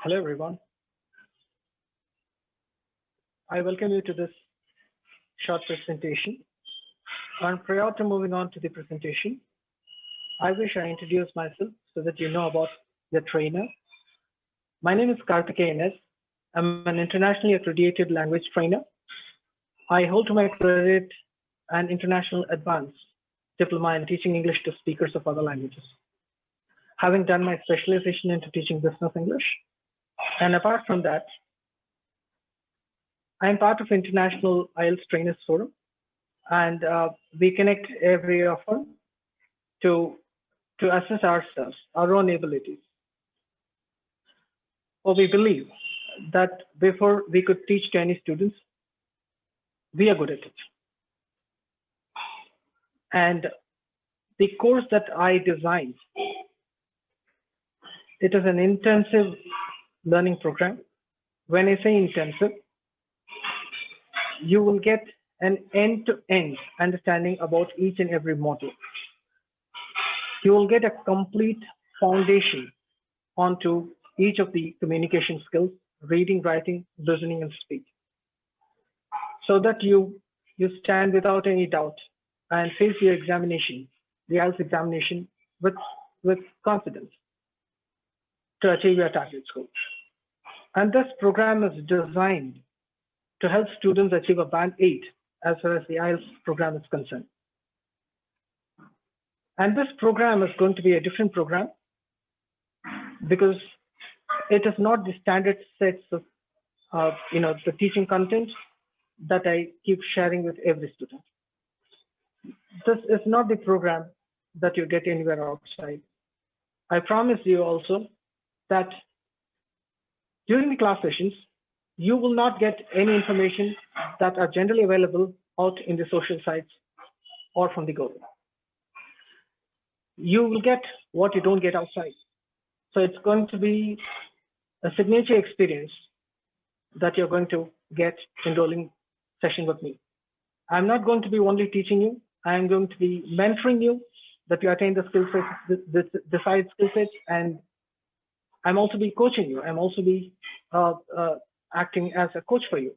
Hello, everyone. I welcome you to this short presentation. And prior to moving on to the presentation, I wish I introduce myself so that you know about the trainer. My name is Karthikeyan. I'm an internationally accredited language trainer. I hold to my credit an international advanced diploma in teaching English to speakers of other languages, having done my specialization into teaching business English. And apart from that, I'm part of International IELTS Trainers Forum, and we connect every often to assess ourselves, our own abilities. For we believe that before we could teach to any students, we are good at it. And the course that I designed, it is an intensive learning program. When I say intensive, you will get an end-to-end understanding about each and every module. You will get a complete foundation onto each of the communication skills, reading, writing, listening, and speaking, so that you stand without any doubt and face your examination, the IELTS examination, with confidence to achieve your target score. And this program is designed to help students achieve a band 8 as far as the IELTS program is concerned. And this program is going to be a different program because it is not the standard sets of the teaching content that I keep sharing with every student. This is not the program that you get anywhere outside. I promise you also that during the class sessions, you will not get any information that are generally available out in the social sites or from the government. You will get what you don't get outside. So it's going to be a signature experience that you're going to get enrolling session with me. I'm not going to be only teaching you. I'm going to be mentoring you that you attain the skill sets, the desired skill sets, and I'm also be coaching you. I'm also be acting as a coach for you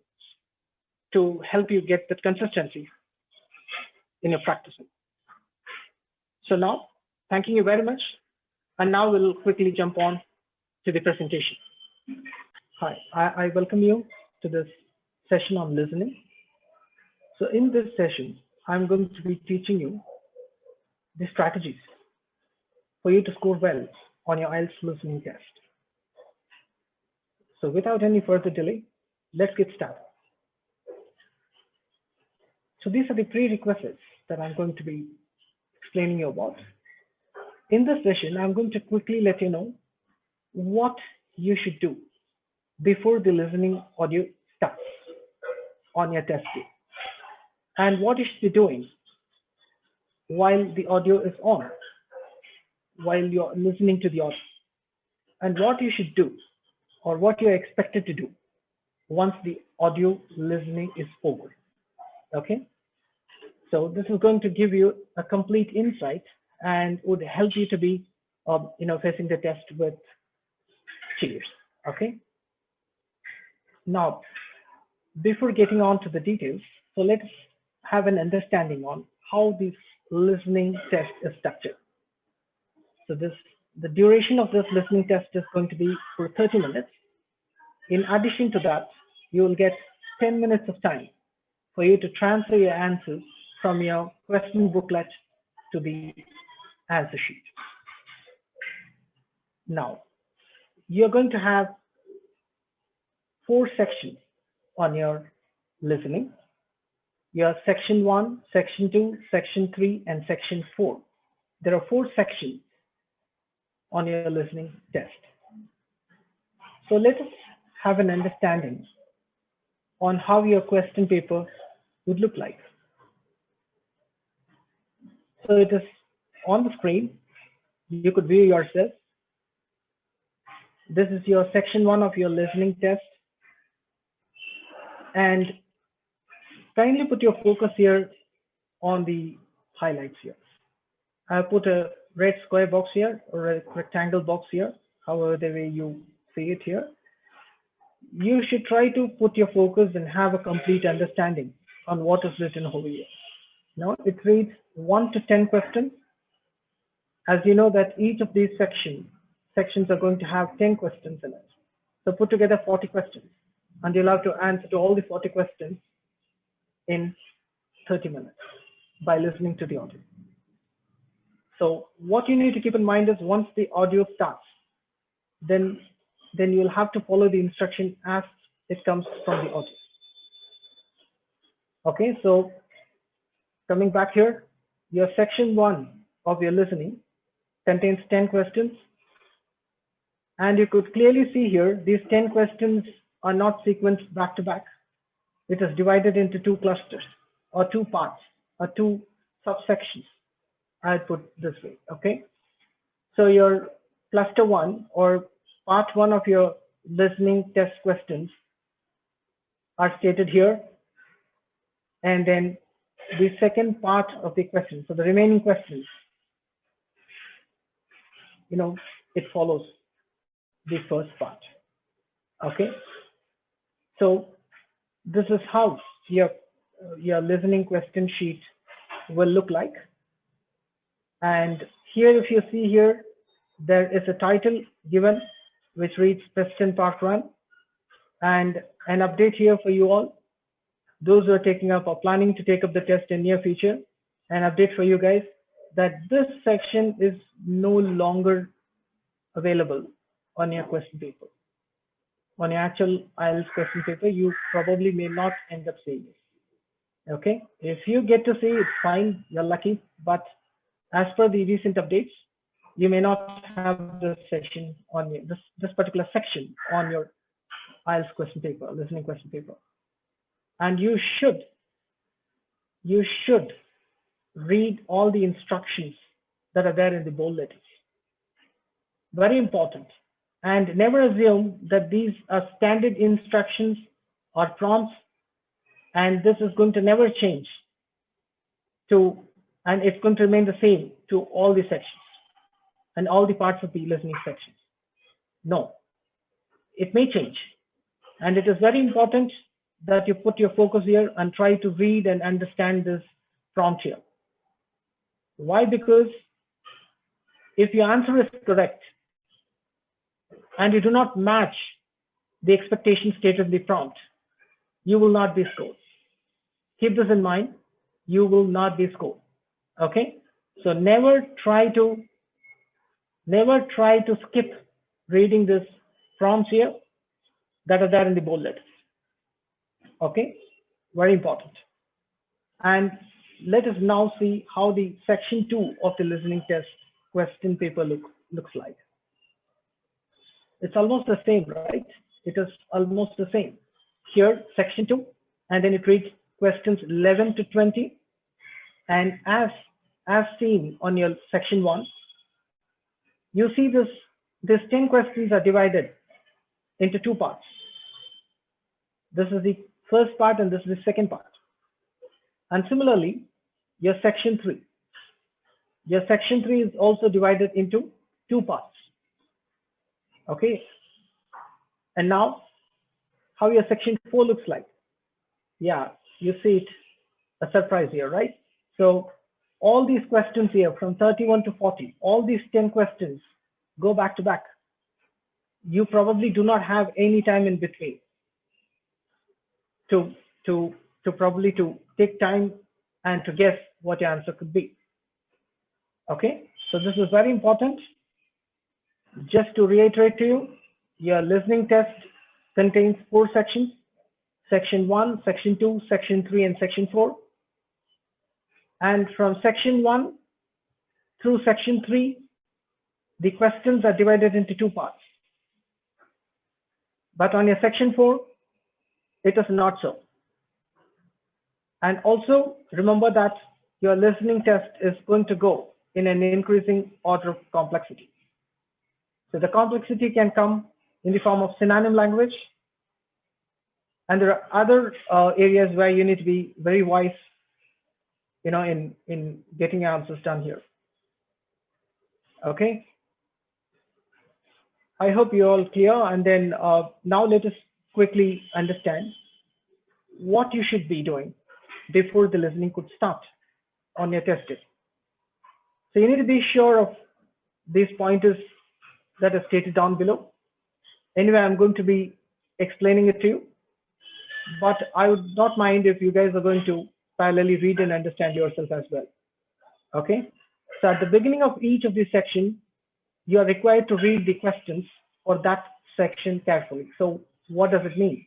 to help you get that consistency in your practicing. So now, thanking you very much. And now we'll quickly jump on to the presentation. Hi, I welcome you to this session on listening. So in this session, I'm going to be teaching you the strategies for you to score well on your IELTS listening test. So without any further delay, let's get started. So these are the prerequisites that I'm going to be explaining you about. In this session, I'm going to quickly let you know what you should do before the listening audio starts on your test day, and what you should be doing while the audio is on, while you're listening to the audio, and what you should do or what you're expected to do once the audio listening is over. Okay, so this is going to give you a complete insight and would help you to be facing the test with cheers. Okay, now before getting on to the details, so let's have an understanding on how this listening test is structured. So the duration of this listening test is going to be for 30 minutes. In addition to that, you will get 10 minutes of time for you to transfer your answers from your question booklet to the answer sheet. Now, you're going to have 4 sections on your listening. Your section 1, section 2, section 3, and section 4. There are 4 sections on your listening test. So let us have an understanding on how your question paper would look like. So it is on the screen. You could view yourself. This is your section 1 of your listening test. And kindly put your focus here on the highlights here. I put a red square box here or a rectangle box here, however the way you see it here. You should try to put your focus and have a complete understanding on what is written over here. Now it reads 1 to 10 questions. As you know that each of these sections are going to have 10 questions in it. So put together 40 questions, and you'll have to answer to all the 40 questions in 30 minutes by listening to the audio. So what you need to keep in mind is once the audio starts, then you'll have to follow the instruction as it comes from the audio. Okay, so coming back here, your section 1 of your listening contains 10 questions. And you could clearly see here, these 10 questions are not sequenced back to back. It is divided into 2 clusters or 2 parts or 2 subsections. I'll put this way, okay? So your cluster 1 or part 1 of your listening test questions are stated here. And then the second part of the question, so the remaining questions, it follows the first part. Okay, so this is how your listening question sheet will look like. And here, if you see here, there is a title given which reads question part 1, and an update here for you all, those who are taking up or planning to take up the test in near future. An update for you guys that this section is no longer available on your question paper. On your actual IELTS question paper, you probably may not end up seeing it. Okay, if you get to see it's fine, you're lucky, but as per the recent updates, you may not have this section on your, this particular section on your IELTS question paper, listening question paper. And you should read all the instructions that are there in the bold letters. Very important. And never assume that these are standard instructions or prompts, and this is going to never change and it's going to remain the same to all the sections and all the parts of the listening sections. No, it may change. And it is very important that you put your focus here and try to read and understand this prompt here. Why? Because if your answer is correct and you do not match the expectation stated in the prompt, you will not be scored. Keep this in mind, you will not be scored. Okay, so never try to skip reading this prompts here that are there in the bold letters. Okay, very important. And let us now see how the section 2 of the listening test question paper looks like. It's almost the same, right? It is almost the same. Here, section 2, and then it reads questions 11 to 20. And as seen on your section 1, you see these 10 questions are divided into 2 parts. This is the first part and this is the second part. And similarly, your section 3. Your section 3 is also divided into 2 parts. Okay. And now, how your section 4 looks like. Yeah, you see it, a surprise here, right? So all these questions here from 31 to 40, all these 10 questions go back to back. You probably do not have any time in between to take time and to guess what your answer could be. Okay, so this is very important. Just to reiterate to you, your listening test contains 4 sections: section 1, section 2, section 3, and section 4. And from section 1 through section 3, the questions are divided into 2 parts. But on your section 4, it is not so. And also remember that your listening test is going to go in an increasing order of complexity. So the complexity can come in the form of synonym language. And there are other areas where you need to be very wise, in getting answers done here. Okay. I hope you're all clear. And then now let us quickly understand what you should be doing before the listening could start on your test day. So you need to be sure of these pointers that are stated down below. Anyway, I'm going to be explaining it to you, but I would not mind if you guys are going to parallelly read and understand yourself as well. Okay. So at the beginning of each of these sections, you are required to read the questions for that section carefully. So what does it mean?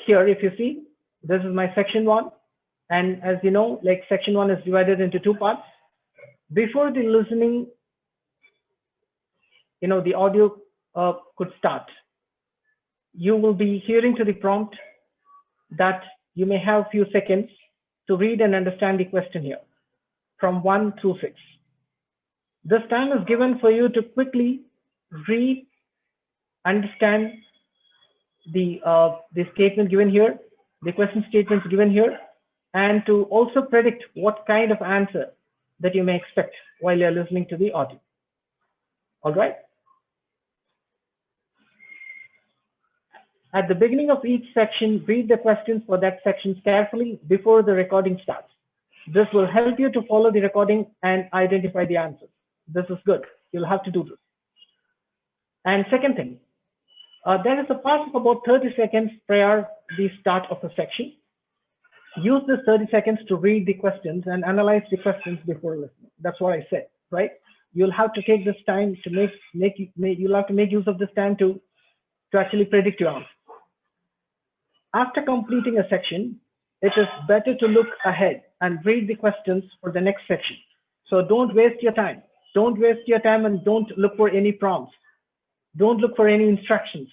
Here, if you see, this is my section 1. And as you know, like section 1 is divided into 2 parts. Before the listening, the audio could start, you will be hearing to the prompt that you may have a few seconds to read and understand the question here from 1 through 6. This time is given for you to quickly read, understand the statement given here, the question statements given here, and to also predict what kind of answer that you may expect while you're listening to the audio. All right. At the beginning of each section, read the questions for that section carefully before the recording starts. This will help you to follow the recording and identify the answers. This is good. You'll have to do this. And second thing, there is a pause of about 30 seconds prior the start of the section. Use this 30 seconds to read the questions and analyze the questions before listening. That's what I said, right? You'll have to take this time to you'll have to make use of this time to actually predict your answer. After completing a section, it is better to look ahead and read the questions for the next section. So don't waste your time. Don't waste your time and don't look for any prompts. Don't look for any instructions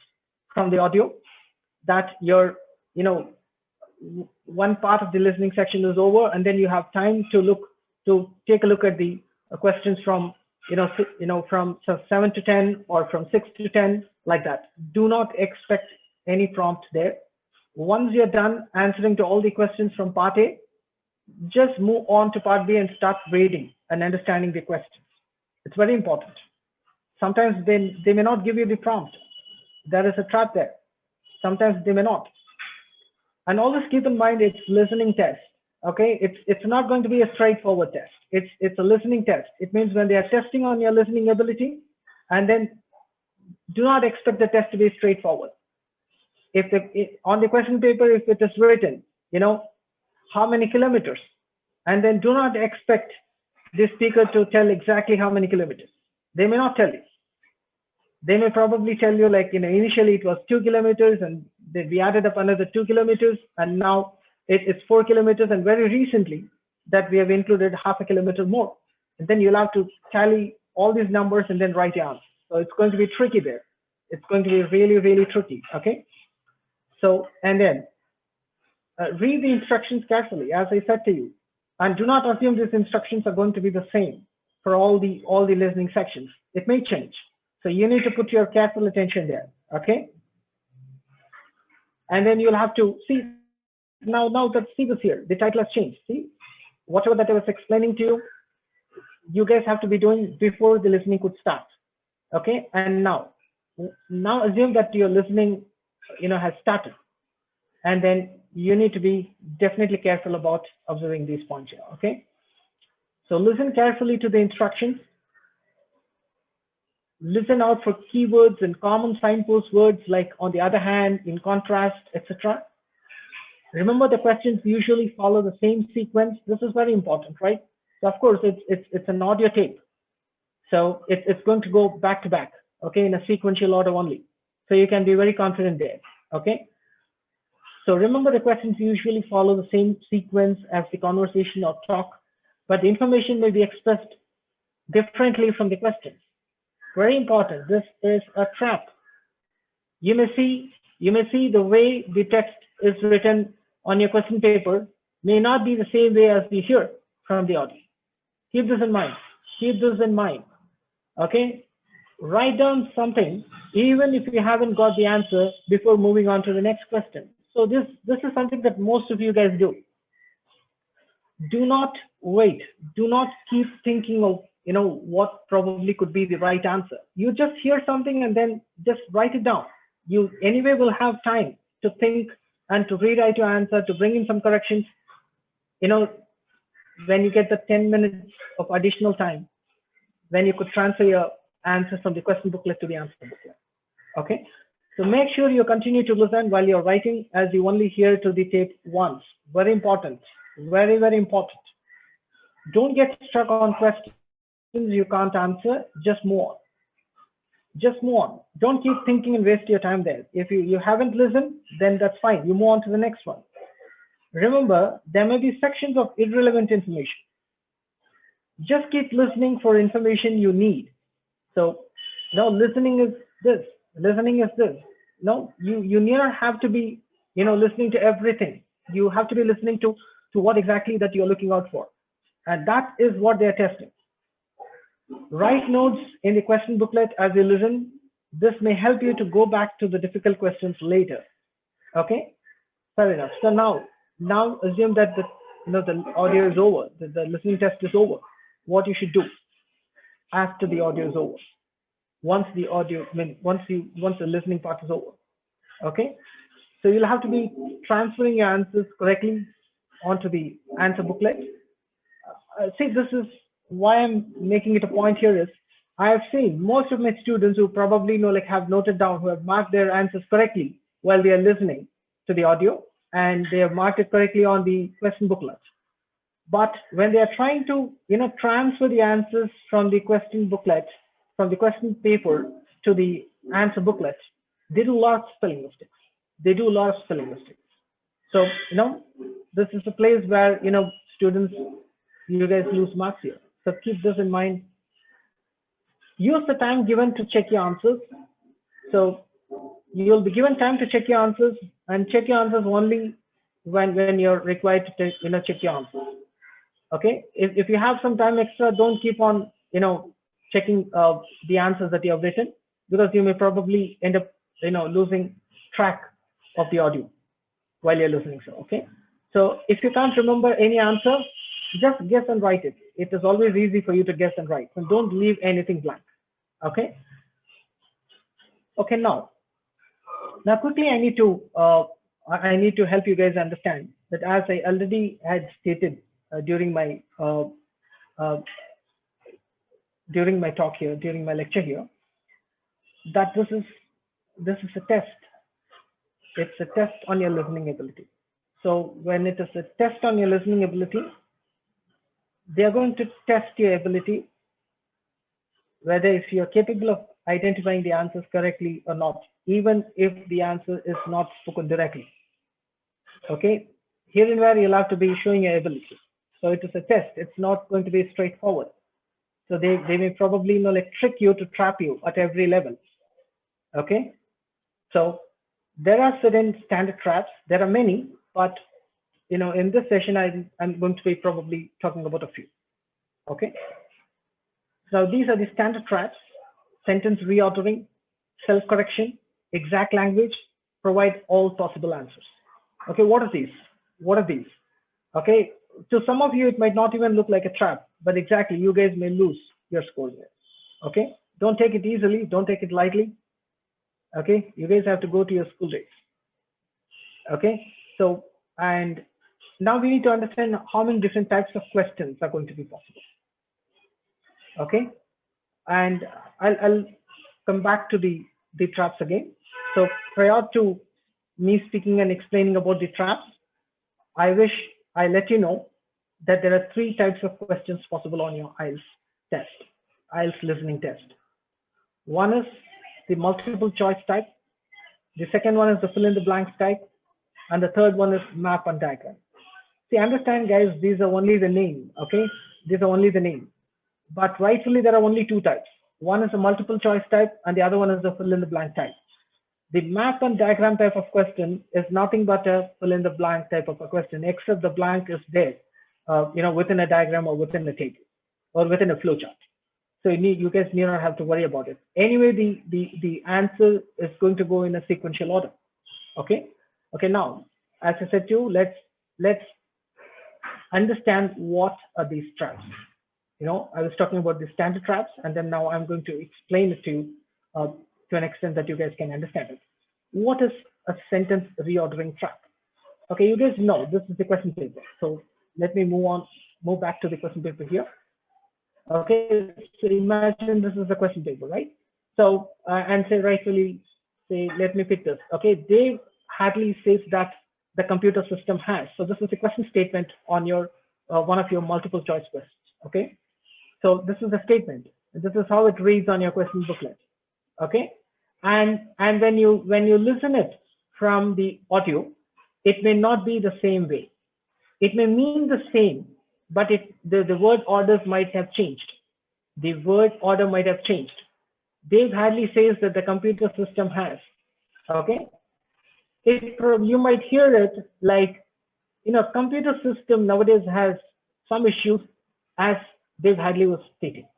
from the audio that one part of the listening section is over, and then you have time to take a look at the questions from from 7 to 10 or from 6 to 10, like that. Do not expect any prompt there. Once you're done answering to all the questions from part A, just move on to part B and start reading and understanding the questions. It's very important. Sometimes they may not give you the prompt. There is a trap there. Sometimes they may not. And always keep in mind it's listening test. Okay, it's not going to be a straightforward test. It's a listening test. It means when they are testing on your listening ability, and then do not expect the test to be straightforward. On the question paper, if it is written, how many kilometers, and then do not expect the speaker to tell exactly how many kilometers. They may not tell you. They may probably tell you like, initially it was 2 kilometers and then we added up another 2 kilometers and now it's 4 kilometers, and very recently that we have included half a kilometer more. And then you'll have to tally all these numbers and then write your answer. So it's going to be tricky there. It's going to be really, really tricky. Okay. So, and then read the instructions carefully, as I said to you, and do not assume these instructions are going to be the same for all the listening sections. It may change. So you need to put your careful attention there. Okay. And then you'll have to see now that see this here, the title has changed. See, whatever that I was explaining to you, you guys have to be doing before the listening could start. Okay. And now assume that your listening, has started, and then you need to be definitely careful about observing these points here. Okay. So listen carefully to the instructions. Listen out for keywords and common signpost words like on the other hand, in contrast, etc. Remember, the questions usually follow the same sequence. This is very important, right? So of course it's an audio tape, so it's going to go back to back, okay, in a sequential order only. So you can be very confident there. Okay. So remember, the questions usually follow the same sequence as the conversation or talk, but the information may be expressed differently from the questions. Very important. This is a trap. You may see the way the text is written on your question paper may not be the same way as we hear from the audio. Keep this in mind. Keep this in mind. Okay. Write down something, even if you haven't got the answer, before moving on to the next question. So this is something that most of you guys do. Do not wait. Do not keep thinking of what probably could be the right answer. You just hear something and then just write it down. You anyway will have time to think and to rewrite your answer, to bring in some corrections. When you get the 10 minutes of additional time, when you could transfer your answers from the question booklet to the answer booklet. Okay. So make sure you continue to listen while you're writing, as you only hear to the tape once. Very important. Very, very important. Don't get stuck on questions you can't answer. Just move on. Just move on. Don't keep thinking and waste your time there. If you haven't listened, then that's fine. You move on to the next one. Remember, there may be sections of irrelevant information. Just keep listening for information you need. So, listening is this. Listening is this. No, you never have to be, listening to everything. You have to be listening to what exactly that you're looking out for. And that is what they're testing. Write notes in the question booklet as you listen. This may help you to go back to the difficult questions later. Okay, fair enough. So now assume that the audio is over, the listening test is over. What you should do after the audio is over, once the listening part is over. Okay, so you'll have to be transferring your answers correctly onto the answer booklet. See, this is why I'm making it a point here is I have seen most of my students who probably have noted down, who have marked their answers correctly while they are listening to the audio, and they have marked it correctly on the question booklet. But when they are trying to transfer the answers from the question booklet, from the question paper to the answer booklet, they do a lot of spelling mistakes. So this is a place where students, you guys lose marks here. So keep this in mind. Use the time given to check your answers. So you'll be given time to check your answers, and check your answers only when you're required to check your answers. Okay, if you have some time extra, don't keep on checking the answers that you have written, because you may probably end up losing track of the audio while you're listening. So okay, so if you can't remember any answer, just guess and write it. It is always easy for you to guess and write, and don't leave anything blank. Okay. Okay, now quickly I need to help you guys understand that, as I already had stated during my talk here, during my lecture here, that this is a test. It's a test on your listening ability. So when it is a test on your listening ability, they are going to test your ability whether if you're capable of identifying the answers correctly or not, even if the answer is not spoken directly. Okay, here and where you'll have to be showing your ability. So it is a test. It's not going to be straightforward. So they may probably trick you to trap you at every level. Okay, so there are certain standard traps. There are many, but in this session I'm going to be probably talking about a few. Okay, so these are the standard traps: sentence reordering, self-correction, exact language, provide all possible answers. Okay, what are these? Okay, to some of you it might not even look like a trap, but exactly, you guys may lose your score there. Okay, don't take it easily, don't take it lightly. Okay, you guys have to go to your school days. Okay, so, and now we need to understand how many different types of questions are going to be possible. Okay, and I'll come back to the traps again. So prior to me speaking and explaining about the traps, I wish I let you know that there are 3 types of questions possible on your IELTS test, IELTS listening test. One is the multiple choice type. The second one is the fill in the blanks type. And the third one is map and diagram. See, understand guys, these are only the name, okay? These are only the name. But rightfully, there are only 2 types. One is a multiple choice type, and the other one is the fill in the blank type. The map and diagram type of question is nothing but a fill in the blank type of a question, except the blank is there, within a diagram or within a table or within a flowchart. So you guys need not have to worry about it. Anyway, the answer is going to go in a sequential order. Okay. Okay. Now, as I said to you, let's understand what are these traps. I was talking about the standard traps, and then now I'm going to explain it to you to an extent that you guys can understand it. What is a sentence reordering trap? Okay, you guys know this is the question paper. So let me move back to the question paper here. Okay, so imagine this is the question paper, right? So, and say rightfully, say, let me pick this. Okay, Dave Hadley says that the computer system has. So this is a question statement on your one of your multiple choice questions. Okay, so this is the statement. This is how it reads on your question booklet. Okay, and when you listen it from the audio, it may not be the same way. It may mean the same, but the word orders might have changed. The word order might have changed. Dave Hadley says that the computer system has. Okay, you might hear it like, computer system nowadays has some issues, as Dave Hadley was stating.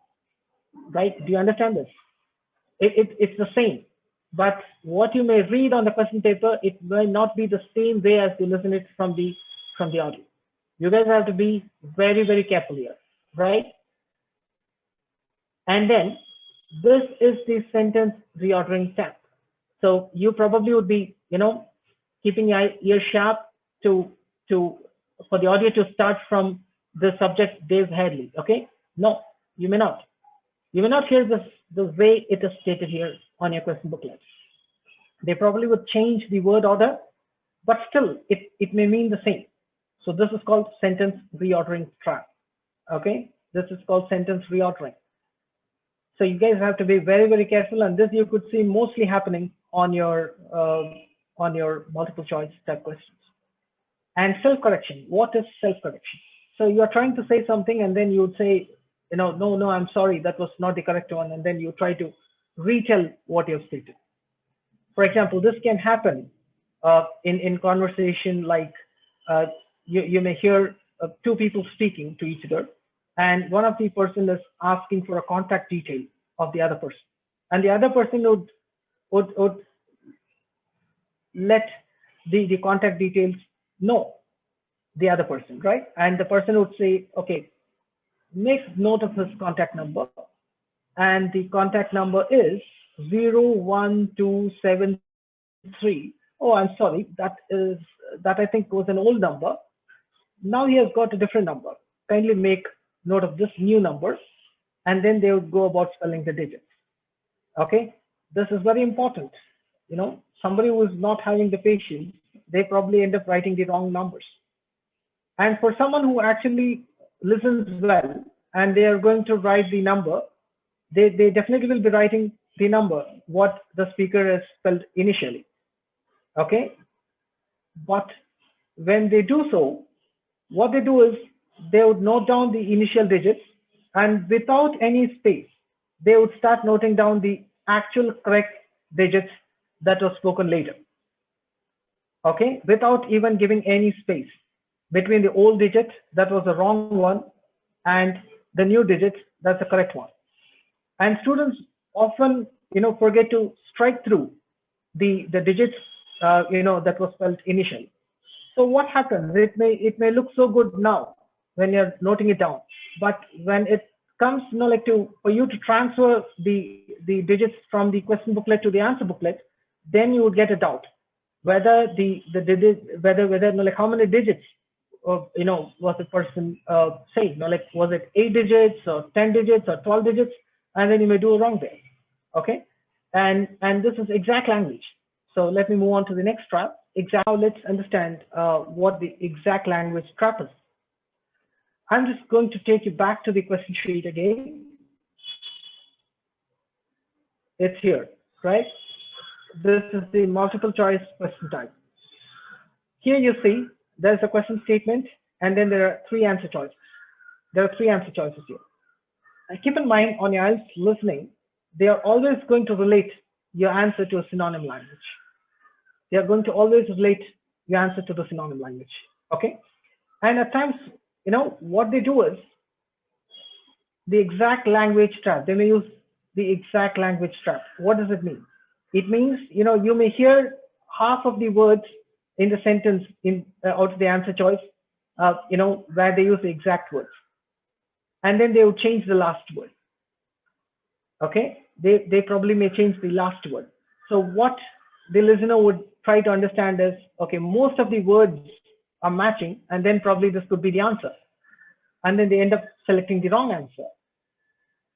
Right? Do you understand this? It's the same, but what you may read on the question paper, it may not be the same way as you listen it from the audio. You guys have to be very, very careful here, right? And then this is the sentence reordering tab. So you probably would be, keeping your ear sharp for the audio to start from the subject Dave Hadley. Okay? No, you may not. You may not hear this the way it is stated here on your question booklet. They probably would change the word order, but still it may mean the same. So this is called sentence reordering trap. Okay, this is called sentence reordering. So you guys have to be very, very careful, and this you could see mostly happening on your multiple choice type questions. And self-correction. What is self-correction? So you are trying to say something, and then you would say, no, I'm sorry, that was not the correct one, and then you try to retell what you've stated. For example, this can happen in conversation, like you may hear two people speaking to each other, and one of the person is asking for a contact detail of the other person, and the other person would let the contact details know the other person, right? And the person would say, okay, make note of his contact number, and the contact number is 01273. Oh, I'm sorry, that I think was an old number. Now he has got a different number. Kindly make note of this new number, and then they would go about spelling the digits. Okay, this is very important. Somebody who is not having the patience, they probably end up writing the wrong numbers. And for someone who actually listens well and they are going to write the number, they definitely will be writing the number what the speaker has spelled initially. Okay, but when they do so, what they do is they would note down the initial digits, and without any space, they would start noting down the actual correct digits that was spoken later. Okay, without even giving any space between the old digit that was the wrong one and the new digit that's the correct one. And students often forget to strike through the digits that was spelled initially. So what happens? It may look so good now when you're noting it down, but when it comes for you to transfer the digits from the question booklet to the answer booklet, then you would get a doubt whether whether how many digits was the person saying, was it 8 digits or 10 digits or 12 digits, and then you may do a wrong there. Okay, and this is exact language. So let me move on to the next trap. Now let's understand what the exact language trap is. I'm just going to take you back to the question sheet again. It's here, right? This is the multiple choice question type. Here you see there's a question statement, and then there are 3 answer choices. There are 3 answer choices here. And keep in mind, on your IELTS listening, they are always going to relate your answer to a synonym language. They are going to always relate your answer to the synonym language. Okay, and at times, what they do is the exact language trap. They may use the exact language trap. What does it mean? It means, you may hear half of the words in the sentence out of the answer choice, where they use the exact words. and then they would change the last word. Okay, they probably may change the last word. So what the listener would try to understand is, okay, most of the words are matching, and then probably this could be the answer. And then they end up selecting the wrong answer.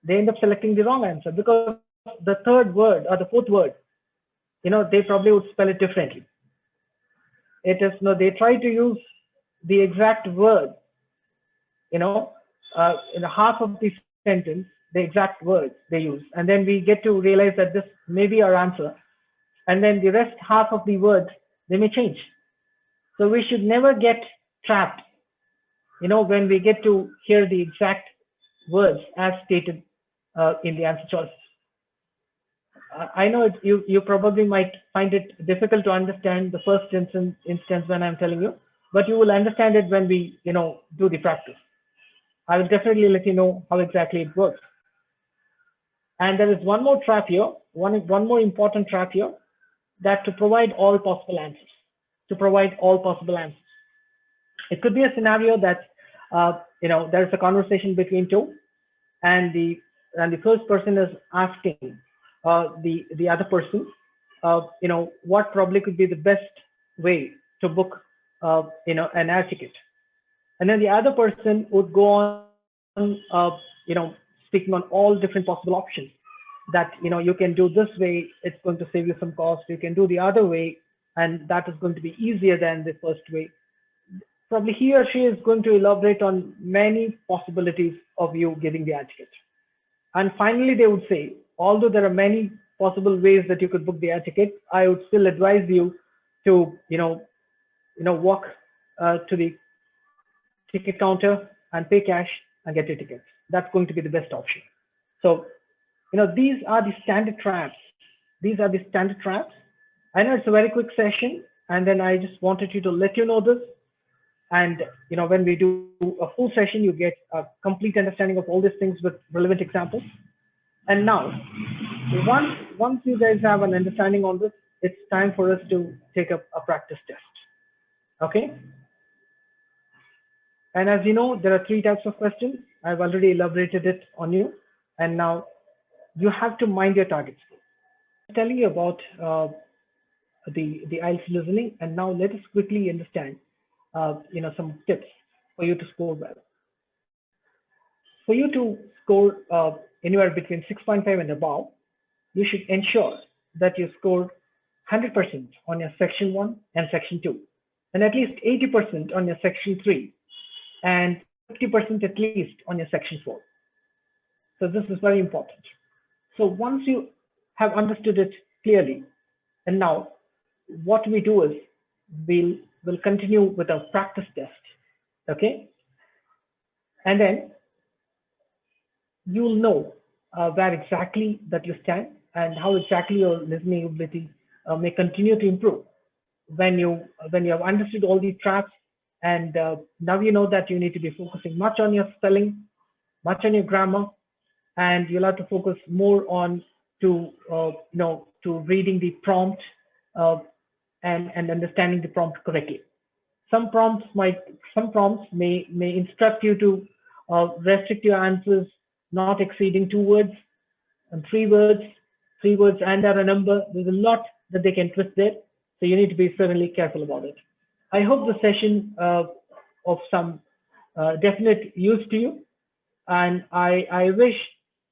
They end up selecting the wrong answer because the third word or the fourth word, they probably would spell it differently. It is, they try to use the exact word, in half of the sentence, the exact words they use. And then we get to realize that this may be our answer. And then the rest half of the words, they may change. So we should never get trapped, when we get to hear the exact words as stated in the answer choice. I know you probably might find it difficult to understand the first instance when I'm telling you, but you will understand it when we, do the practice. I will definitely let you know how exactly it works. And there is one more trap here, one more important trap here, that to provide all possible answers. To provide all possible answers. It could be a scenario that there's a conversation between two, and the first person is asking the other person, what probably could be the best way to book, an air ticket. And then the other person would go on, speaking on all different possible options that, you can do this way, it's going to save you some cost. You can do the other way, and that is going to be easier than the first way. Probably he or she is going to elaborate on many possibilities of you getting the air ticket. And finally, they would say, although there are many possible ways that you could book the air ticket, I would still advise you to, walk to the ticket counter and pay cash and get your tickets. That's going to be the best option. So, these are the standard traps. These are the standard traps. I know it's a very quick session, and then I just wanted you to let you know this. And when we do a full session, you get a complete understanding of all these things with relevant examples. And now, once you guys have an understanding on this, it's time for us to take up a practice test. Okay? And as you know, there are 3 types of questions. I've already elaborated it on you. And now you have to mind your targets. I'm telling you about the IELTS listening. And now let us quickly understand some tips for you to score well. For you to score anywhere between 6.5 and above, you should ensure that you score 100% on your section 1 and section 2, and at least 80% on your section 3, and 50% at least on your section 4. So this is very important. So once you have understood it clearly, and now what we do is we'll continue with our practice test. Okay? And then you'll know where exactly that you stand and how exactly your listening ability may continue to improve when you have understood all these traps, and now you know that you need to be focusing much on your spelling, much on your grammar, and you'll have to focus more on to reading the prompt and understanding the prompt correctly. Some prompts may instruct you to restrict your answers not exceeding 2 words and 3 words and a number. There's a lot that they can twist there, so you need to be certainly careful about it. I hope the session of some definite use to you, and I wish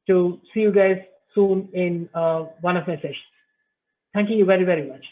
to see you guys soon in one of my sessions. Thank you very, very much.